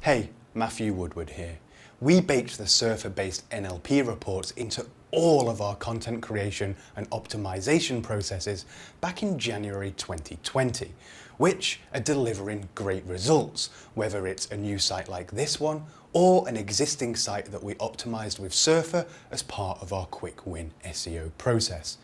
Hey, Matthew Woodward here. We baked the Surfer-based NLP reports into all of our content creation and optimization processes back in January 2020, which are delivering great results, whether it's a new site like this one or an existing site that we optimized with Surfer as part of our quick win SEO process.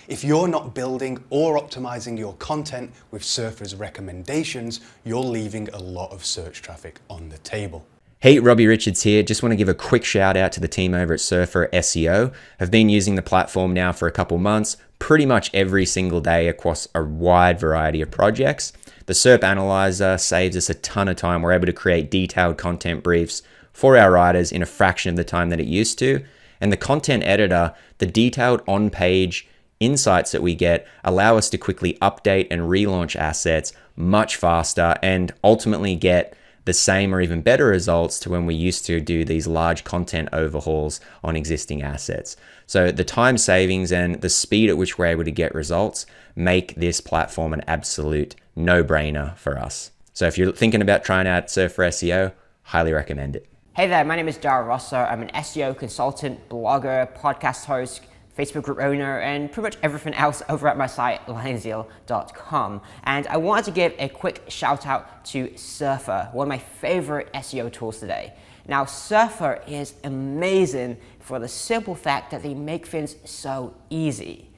If you're not building or optimizing your content with Surfer's recommendations, you're leaving a lot of search traffic on the table. Hey, Robbie Richards here. Just want to give a quick shout out to the team over at Surfer SEO. I've been using the platform now for a couple months, pretty much every single day across a wide variety of projects. The SERP Analyzer saves us a ton of time. We're able to create detailed content briefs for our writers in a fraction of the time that it used to. And the content editor, the detailed on-page insights that we get allow us to quickly update and relaunch assets much faster and ultimately get the same or even better results to when we used to do these large content overhauls on existing assets. So the time savings and the speed at which we're able to get results make this platform an absolute no-brainer for us. So if you're thinking about trying out Surfer SEO, highly recommend it. Hey there, my name is Dara Rosso. I'm an SEO consultant, blogger, podcast host, Facebook group owner, and pretty much everything else over at my site, lionzeal.com. And I wanted to give a quick shout out to Surfer, one of my favorite SEO tools today. Now, Surfer is amazing for the simple fact that they make things so easy.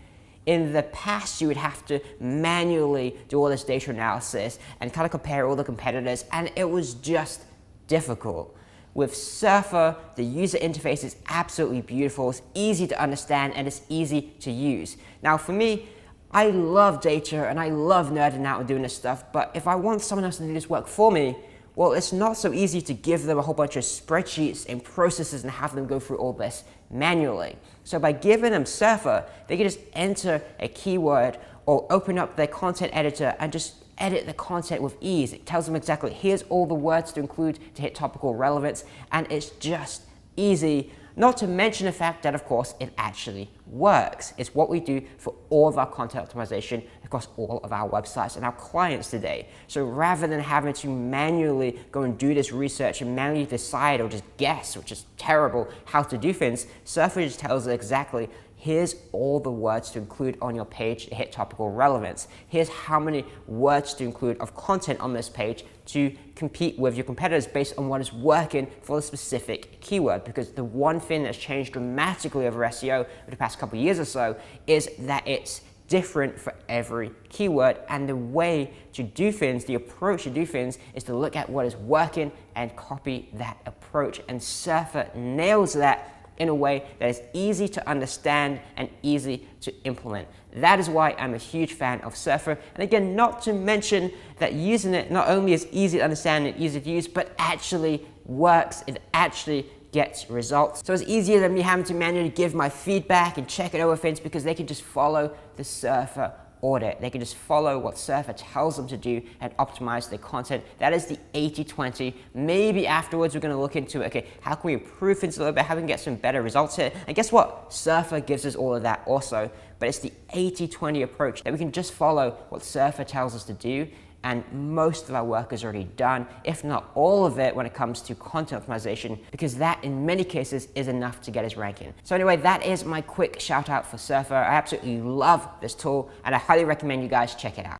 In the past, you would have to manually do all this data analysis and kind of compare all the competitors, and it was just difficult. With Surfer, the user interface is absolutely beautiful, it's easy to understand, and it's easy to use. Now for me, I love data and I love nerding out and doing this stuff, but if I want someone else to do this work for me, well, it's not so easy to give them a whole bunch of spreadsheets and processes and have them go through all this manually. So by giving them Surfer, they can just enter a keyword or open up their content editor and just edit the content with ease. It tells them exactly, here's all the words to include to hit topical relevance, and it's just easy. Not to mention the fact that, of course, it actually works. It's what we do for all of our content optimization across all of our websites and our clients today. So rather than having to manually go and do this research and manually decide or just guess, which is terrible, how to do things, Surfer just tells us exactly, here's all the words to include on your page to hit topical relevance. Here's how many words to include of content on this page to compete with your competitors based on what is working for the specific keyword. Because the one thing that's changed dramatically over SEO over the past couple of years or so is that it's different for every keyword, and the way to do things, the approach to do things, is to look at what is working and copy that approach. And Surfer nails that in a way that is easy to understand and easy to implement. That is why I'm a huge fan of Surfer. And again, not to mention that using it not only is easy to understand and easy to use, but actually works. It actually gets results. So it's easier than me having to manually give my feedback and check it over things, because they can just follow the Surfer audit. They can just follow what Surfer tells them to do and optimize their content. That is the 80-20. Maybe afterwards we're going to look into, okay, how can we improve things a little bit? How we can get some better results here? And guess what? Surfer gives us all of that also. But it's the 80-20 approach that we can just follow what Surfer tells us to do. And most of our work is already done, if not all of it, when it comes to content optimization, because that in many cases is enough to get us ranking. So anyway, that is my quick shout out for Surfer. I absolutely love this tool and I highly recommend you guys check it out.